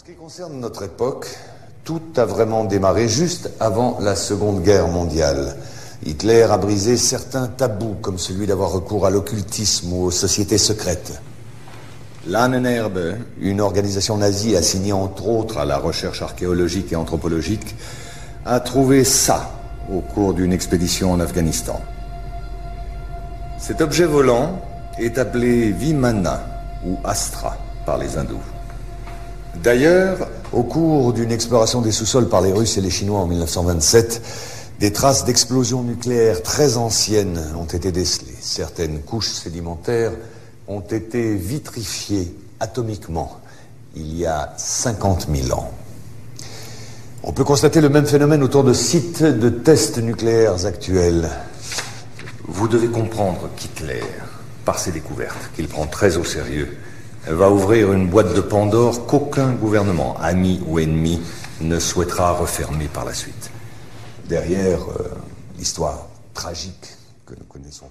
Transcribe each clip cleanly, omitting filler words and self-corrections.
qui concerne notre époque, tout a vraiment démarré juste avant la Seconde Guerre mondiale. Hitler a brisé certains tabous, comme celui d'avoir recours à l'occultisme ou aux sociétés secrètes. L'Ahnenerbe, une organisation nazie assignée entre autres à la recherche archéologique et anthropologique, a trouvé ça au cours d'une expédition en Afghanistan. Cet objet volant est appelé Vimana ou Astra par les hindous. D'ailleurs, au cours d'une exploration des sous-sols par les Russes et les Chinois en 1927, des traces d'explosions nucléaires très anciennes ont été décelées. Certaines couches sédimentaires ont été vitrifiées atomiquement il y a 50 000 ans. On peut constater le même phénomène autour de sites de tests nucléaires actuels. Vous devez comprendre qu'Hitler, par ses découvertes, qu'il prend très au sérieux, va ouvrir une boîte de Pandore qu'aucun gouvernement, ami ou ennemi, ne souhaitera refermer par la suite. Derrière l'histoire tragique que nous connaissons.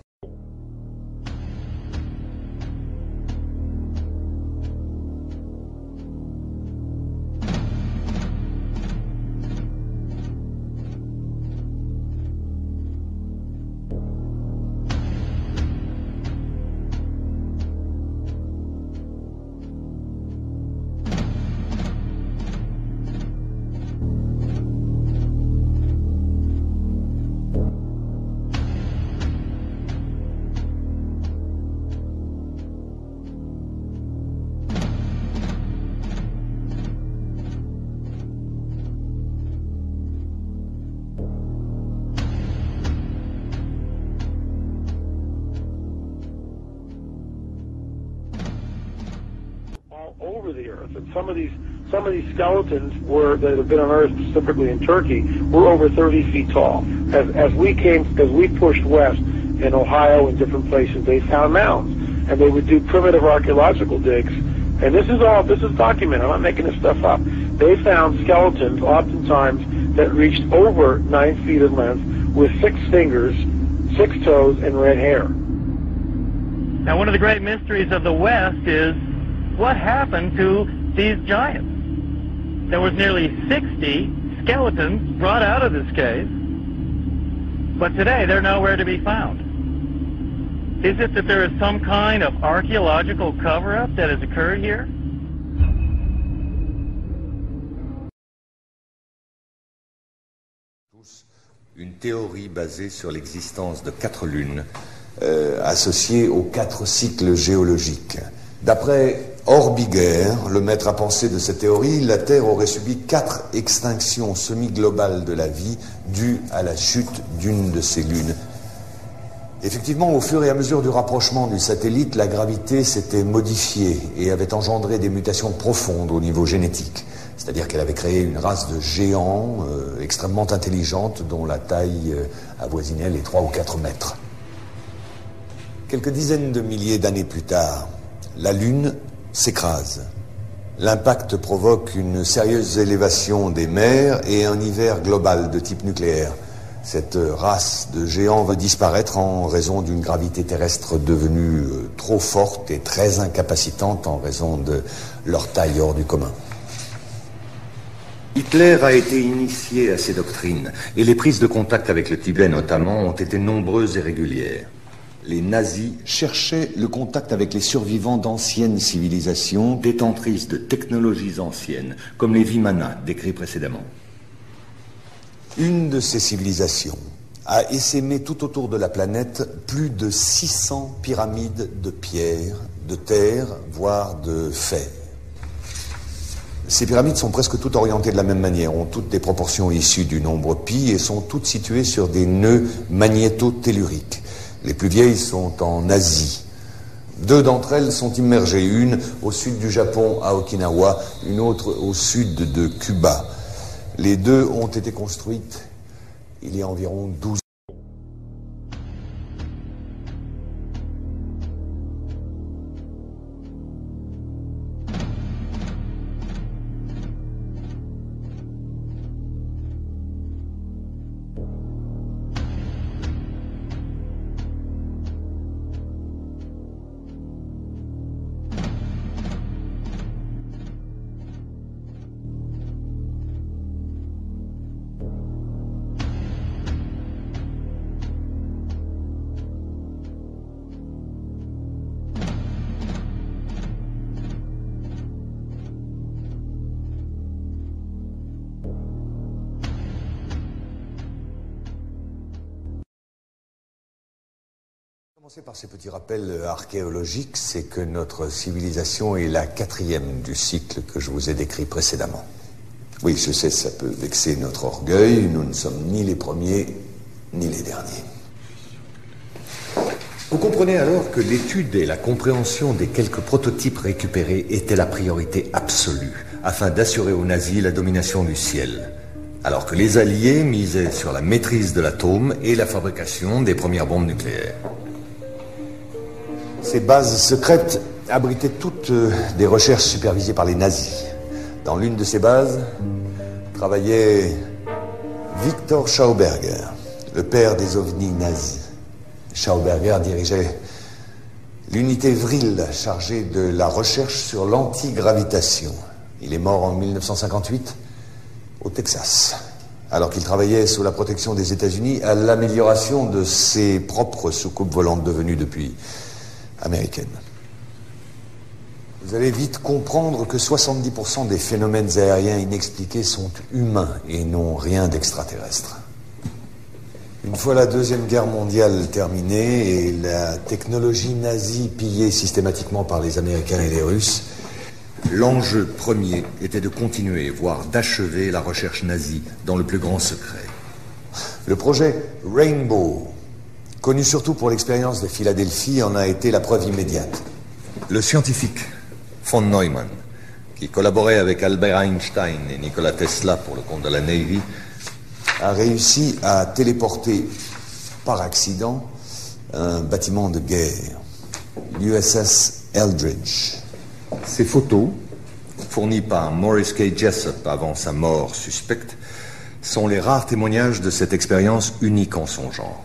Over the earth, and some of these skeletons that have been unearthed specifically in Turkey were over 30 feet tall. As we pushed west in Ohio and different places, they found mounds, and they would do primitive archaeological digs. And this is documented. I'm not making this stuff up. They found skeletons, oftentimes that reached over 9 feet in length, with 6 fingers, 6 toes, and red hair. Now, one of the great mysteries of the West is what happened to these giants. There was nearly 60 skeletons brought out of this cave, but today they're nowhere to be found. Is it that there is some kind of archaeological cover-up that has occurred here? Une théorie basée sur l'existence de 4 lunes associées aux 4 cycles géologiques. D'après Orbiger, le maître à penser de cette théorie, la Terre aurait subi 4 extinctions semi-globales de la vie dues à la chute d'une de ces lunes. Effectivement, au fur et à mesure du rapprochement du satellite, la gravité s'était modifiée et avait engendré des mutations profondes au niveau génétique. C'est-à-dire qu'elle avait créé une race de géants extrêmement intelligente dont la taille avoisinait les 3 ou 4 mètres. Quelques dizaines de milliers d'années plus tard, la Lune s'écrase. L'impact provoque une sérieuse élévation des mers et un hiver global de type nucléaire. Cette race de géants va disparaître en raison d'une gravité terrestre devenue trop forte et très incapacitante en raison de leur taille hors du commun. Hitler a été initié à ces doctrines et les prises de contact avec le Tibet notamment ont été nombreuses et régulières. Les nazis cherchaient le contact avec les survivants d'anciennes civilisations détentrices de technologies anciennes, comme les Vimana décrits précédemment. Une de ces civilisations a essaimé tout autour de la planète plus de 600 pyramides de pierre, de terre, voire de fer. Ces pyramides sont presque toutes orientées de la même manière, ont toutes des proportions issues du nombre pi et sont toutes situées sur des nœuds magnéto-telluriques. Les plus vieilles sont en Asie. 2 d'entre elles sont immergées, une au sud du Japon à Okinawa, une autre au sud de Cuba. Les 2 ont été construites il y a environ 12 ans. Commencer par ces petits rappels archéologiques, c'est que notre civilisation est la 4e du cycle que je vous ai décrit précédemment. Oui, je sais, ça peut vexer notre orgueil, nous ne sommes ni les premiers, ni les derniers. Vous comprenez alors que l'étude et la compréhension des quelques prototypes récupérés étaient la priorité absolue, afin d'assurer aux nazis la domination du ciel, alors que les Alliés misaient sur la maîtrise de l'atome et la fabrication des premières bombes nucléaires. Ces bases secrètes abritaient toutes des recherches supervisées par les nazis. Dans l'une de ces bases travaillait Victor Schauberger, le père des ovnis nazis. Schauberger dirigeait l'unité Vril chargée de la recherche sur l'antigravitation. Il est mort en 1958 au Texas, alors qu'il travaillait sous la protection des États-Unis à l'amélioration de ses propres soucoupes volantes devenues depuis américaine. Vous allez vite comprendre que 70% des phénomènes aériens inexpliqués sont humains et n'ont rien d'extraterrestre. Une fois la Deuxième Guerre mondiale terminée et la technologie nazie pillée systématiquement par les Américains et les Russes, l'enjeu premier était de continuer, voire d'achever la recherche nazie dans le plus grand secret. Le projet Rainbow, connu surtout pour l'expérience de Philadelphie, en a été la preuve immédiate. Le scientifique von Neumann, qui collaborait avec Albert Einstein et Nikola Tesla pour le compte de la Navy, a réussi à téléporter par accident un bâtiment de guerre, l'USS Eldridge. Ces photos, fournies par Maurice K. Jessup avant sa mort suspecte, sont les rares témoignages de cette expérience unique en son genre.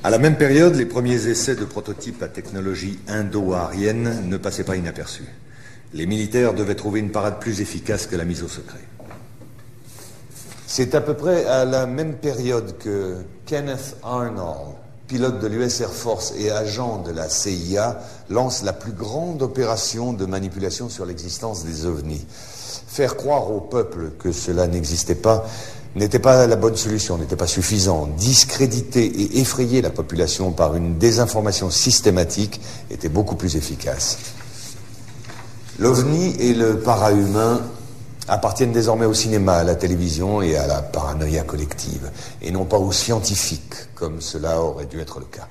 À la même période, les premiers essais de prototypes à technologie indo-aryenne ne passaient pas inaperçus. Les militaires devaient trouver une parade plus efficace que la mise au secret. C'est à peu près à la même période que Kenneth Arnold, pilote de l'US Air Force et agent de la CIA, lance la plus grande opération de manipulation sur l'existence des ovnis. Faire croire au peuple que cela n'existait pas n'était pas la bonne solution, n'était pas suffisant. Discréditer et effrayer la population par une désinformation systématique était beaucoup plus efficace. L'OVNI et le para-humain appartiennent désormais au cinéma, à la télévision et à la paranoïa collective, et non pas aux scientifiques, comme cela aurait dû être le cas.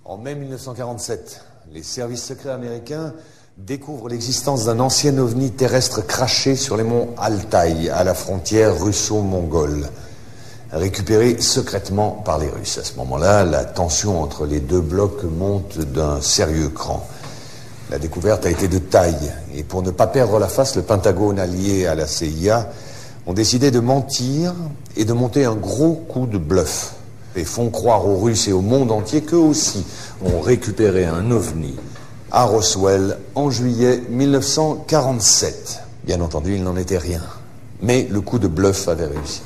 En mai 1947, les services secrets américains découvrent l'existence d'un ancien ovni terrestre craché sur les monts Altaï, à la frontière russo-mongole, récupéré secrètement par les Russes. À ce moment-là, la tension entre les deux blocs monte d'un sérieux cran. La découverte a été de taille, et pour ne pas perdre la face, le Pentagone allié à la CIA ont décidé de mentir et de monter un gros coup de bluff. Et font croire aux Russes et au monde entier qu'eux aussi ont récupéré un ovni à Roswell en juillet 1947. Bien entendu, il n'en était rien. Mais le coup de bluff avait réussi.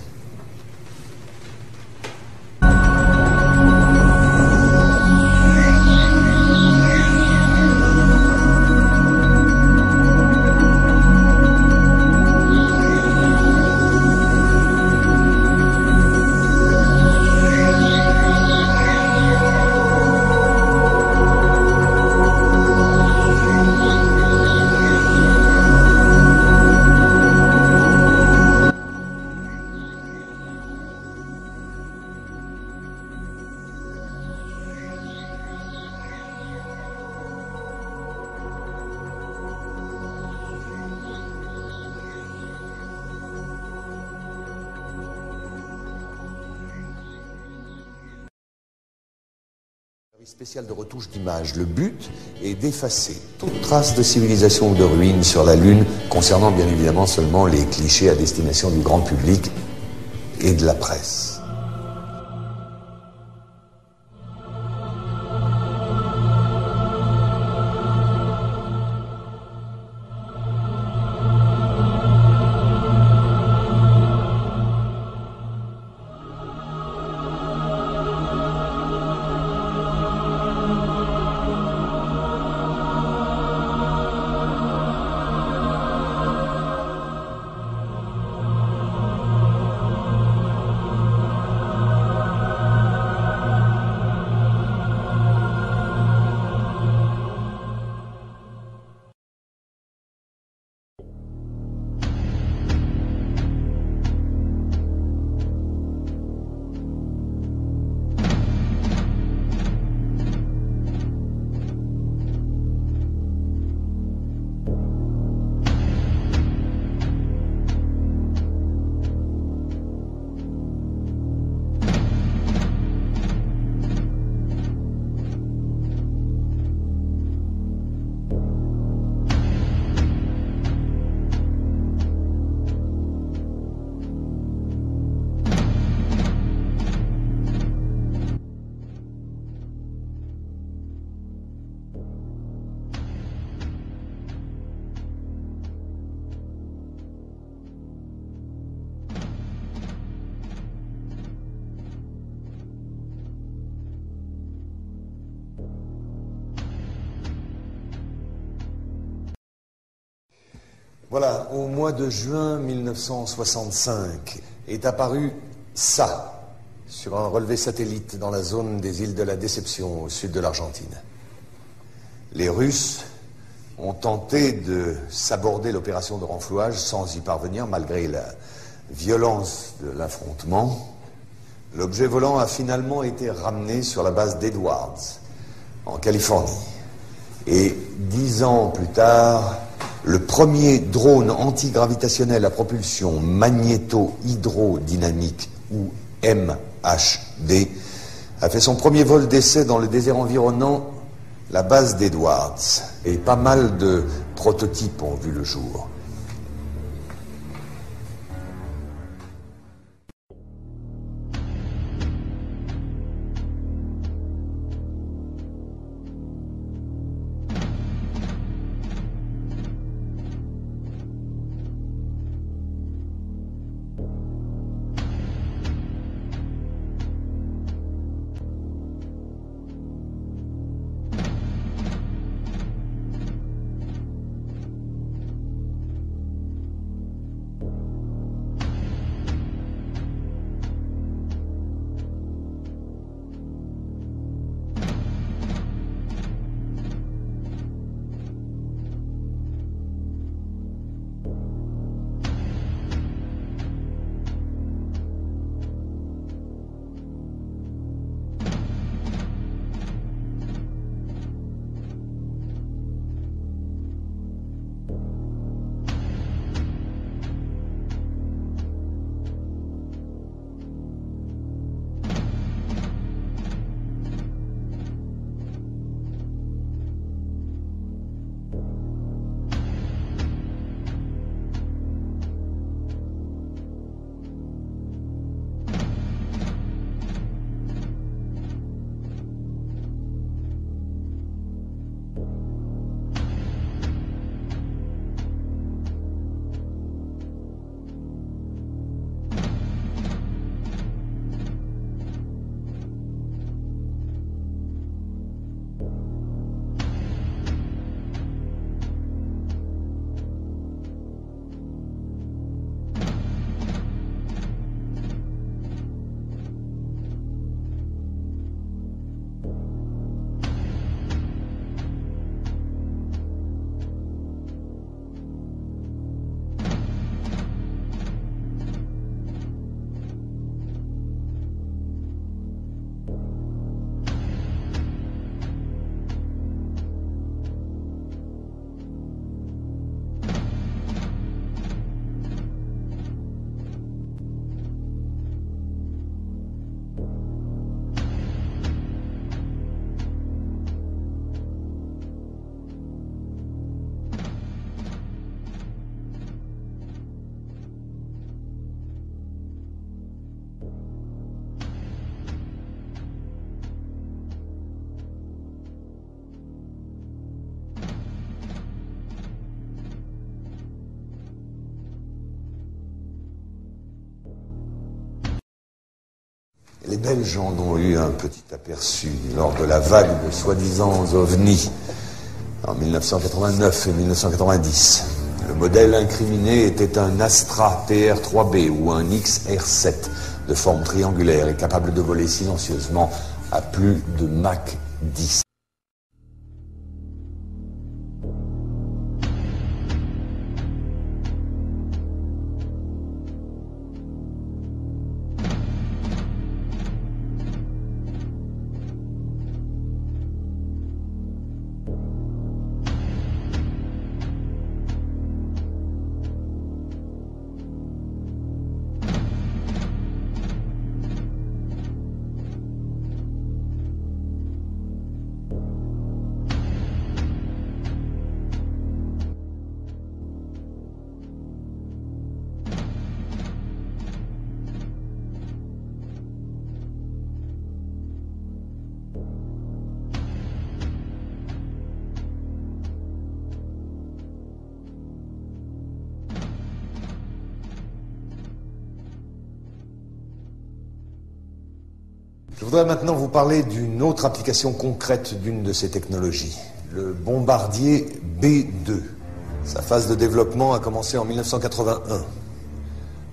Spécial de retouche d'image. Le but est d'effacer toute trace de civilisation ou de ruine sur la Lune, concernant bien évidemment seulement les clichés à destination du grand public et de la presse. Voilà, au mois de juin 1965 est apparu ça sur un relevé satellite dans la zone des îles de la Déception au sud de l'Argentine. Les Russes ont tenté de saborder l'opération de renflouage sans y parvenir malgré la violence de l'affrontement. L'objet volant a finalement été ramené sur la base d'Edwards en Californie. Et 10 ans plus tard, le premier drone antigravitationnel à propulsion magnéto-hydrodynamique, ou MHD, a fait son premier vol d'essai dans le désert environnant la base d'Edwards. Et pas mal de prototypes ont vu le jour. Les Belges en ont eu un petit aperçu lors de la vague de soi-disant ovnis en 1989 et 1990. Le modèle incriminé était un Astra TR-3B ou un XR-7 de forme triangulaire et capable de voler silencieusement à plus de Mach 10. Je voudrais maintenant vous parler d'une autre application concrète d'une de ces technologies, le bombardier B-2. Sa phase de développement a commencé en 1981.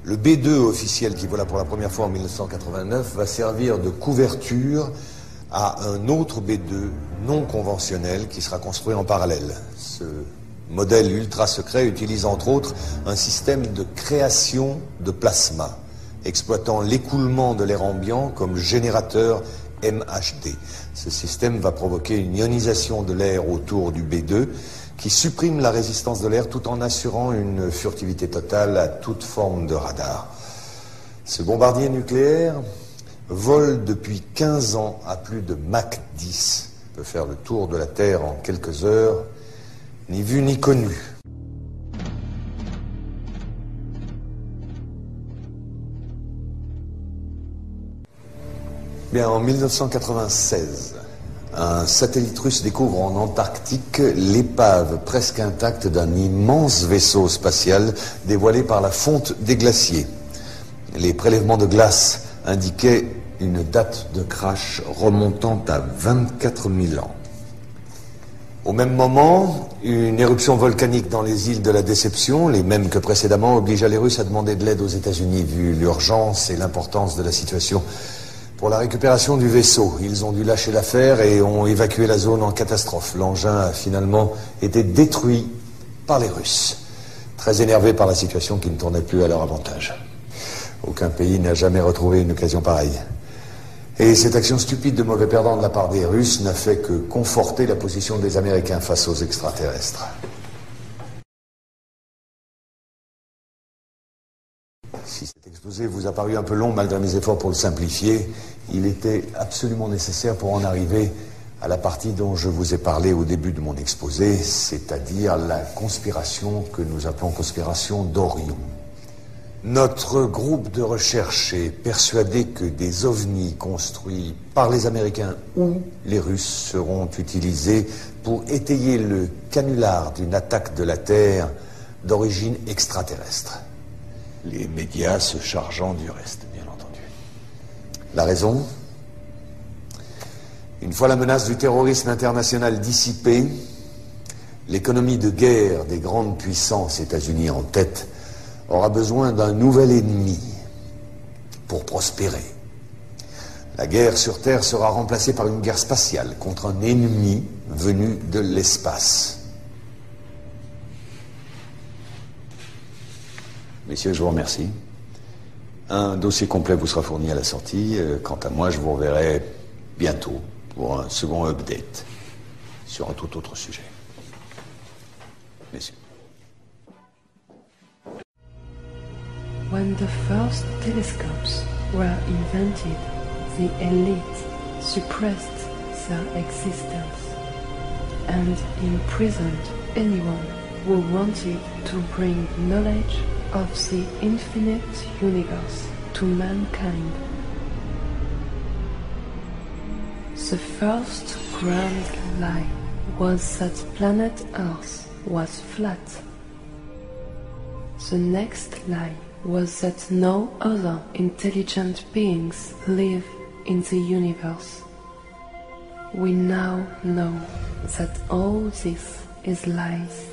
Le B-2 officiel, qui vola pour la première fois en 1989, va servir de couverture à un autre B-2 non conventionnel qui sera construit en parallèle. Ce modèle ultra secret utilise entre autres un système de création de plasma, exploitant l'écoulement de l'air ambiant comme générateur MHD. Ce système va provoquer une ionisation de l'air autour du B-2 qui supprime la résistance de l'air tout en assurant une furtivité totale à toute forme de radar. Ce bombardier nucléaire vole depuis 15 ans à plus de Mach 10, peut faire le tour de la Terre en quelques heures, ni vu ni connu. Bien, en 1996, un satellite russe découvre en Antarctique l'épave presque intacte d'un immense vaisseau spatial dévoilé par la fonte des glaciers. Les prélèvements de glace indiquaient une date de crash remontant à 24 000 ans. Au même moment, une éruption volcanique dans les îles de la Déception, les mêmes que précédemment, obligea les Russes à demander de l'aide aux États-Unis, vu l'urgence et l'importance de la situation. Pour la récupération du vaisseau, ils ont dû lâcher l'affaire et ont évacué la zone en catastrophe. L'engin a finalement été détruit par les Russes, très énervés par la situation qui ne tournait plus à leur avantage. Aucun pays n'a jamais retrouvé une occasion pareille. Et cette action stupide de mauvais perdant de la part des Russes n'a fait que conforter la position des Américains face aux extraterrestres. Si cet exposé vous a paru un peu long malgré mes efforts pour le simplifier, il était absolument nécessaire pour en arriver à la partie dont je vous ai parlé au début de mon exposé, c'est-à-dire la conspiration que nous appelons conspiration d'Orion. Notre groupe de recherche est persuadé que des ovnis construits par les Américains ou les Russes seront utilisés pour étayer le canular d'une attaque de la Terre d'origine extraterrestre. Les médias se chargeant du reste, bien entendu. La raison ? Une fois la menace du terrorisme international dissipée, l'économie de guerre des grandes puissances, États-Unis en tête, aura besoin d'un nouvel ennemi pour prospérer. La guerre sur Terre sera remplacée par une guerre spatiale contre un ennemi venu de l'espace. Messieurs, je vous remercie. Un dossier complet vous sera fourni à la sortie. Quant à moi, je vous reverrai bientôt pour un second update sur un tout autre sujet. Messieurs. When the first telescopes were invented, the elite suppressed their existence and imprisoned anyone who wanted to bring knowledge of the infinite universe to mankind. The first grand lie was that planet Earth was flat. The next lie was that no other intelligent beings live in the universe. We now know that all this is lies.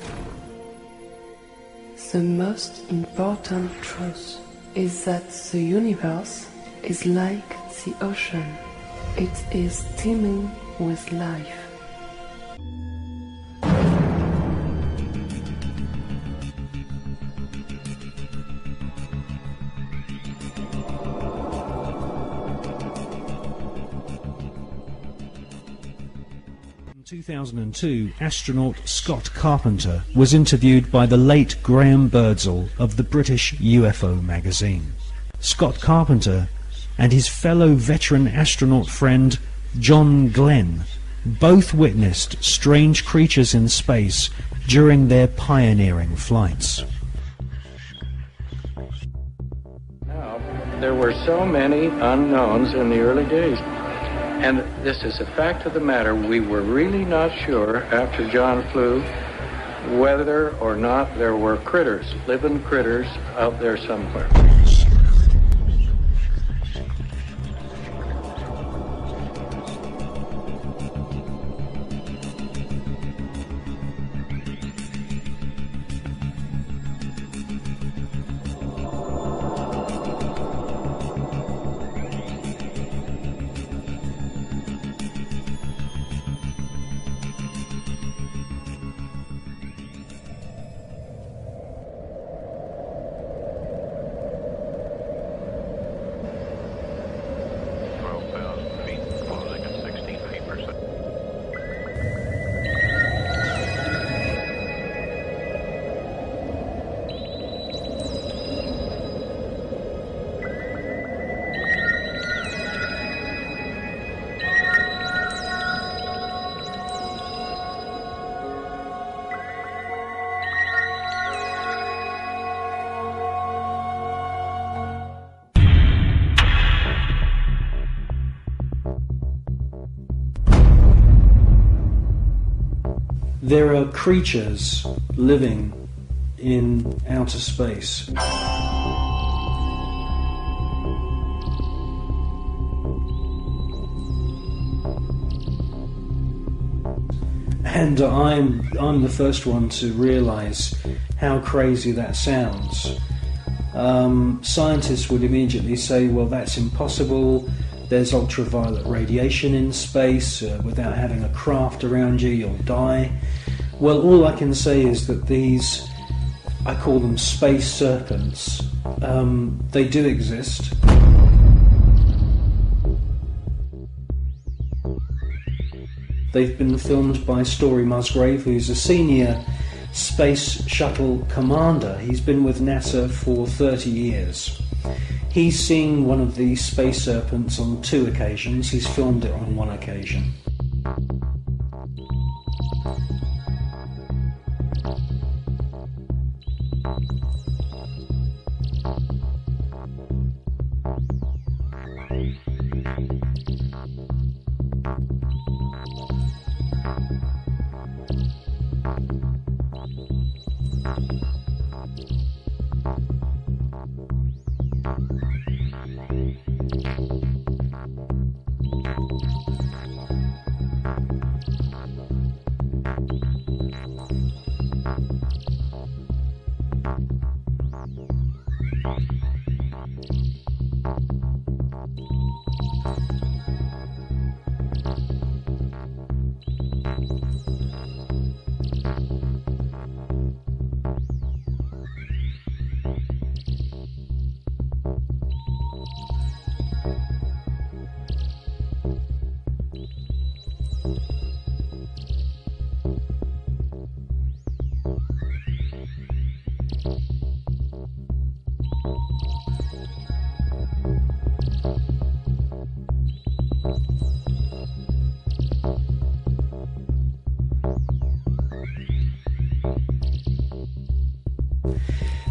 The most important truth is that the universe is like the ocean. It is teeming with life. In 2002, astronaut Scott Carpenter was interviewed by the late Graham Birdsall of the British UFO magazine. Scott Carpenter and his fellow veteran astronaut friend John Glenn both witnessed strange creatures in space during their pioneering flights. Now, there were so many unknowns in the early days. And this is a fact of the matter. We were really not sure after John flew whether or not there were critters, living critters out there somewhere. There are creatures living in outer space. And I'm the first one to realize how crazy that sounds. Scientists would immediately say, well, that's impossible. There's ultraviolet radiation in space. Without having a craft around you, you'll die. Well, all I can say is that these, I call them space serpents, they do exist. They've been filmed by Story Musgrave, who's a senior space shuttle commander. He's been with NASA for 30 years. He's seen one of these space serpents on 2 occasions. He's filmed it on 1 occasion.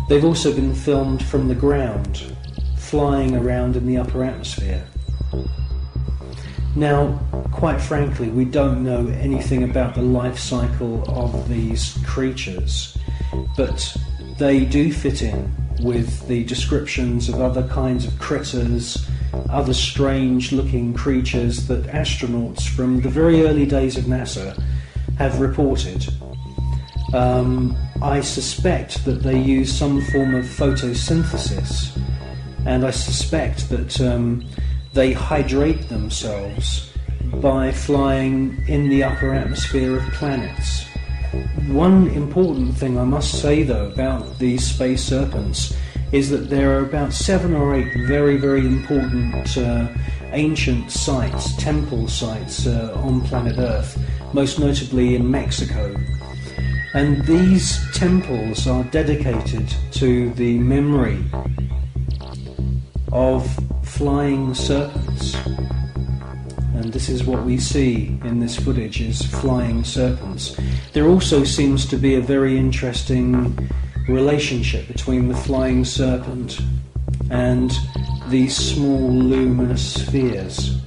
They've also been filmed from the ground, flying around in the upper atmosphere. Now, quite frankly, we don't know anything about the life cycle of these creatures, but they do fit in with the descriptions of other kinds of critters other strange looking creatures that astronauts from the very early days of NASA have reported. I suspect that they use some form of photosynthesis, and I suspect that they hydrate themselves by flying in the upper atmosphere of planets. One important thing I must say, though, about these space serpents is that there are about 7 or 8 very, very important ancient sites, temple sites on planet Earth, most notably in Mexico. And these temples are dedicated to the memory of flying serpents. And this is what we see in this footage, is flying serpents. There also seems to be a very interesting relationship between the flying serpent and these small luminous spheres.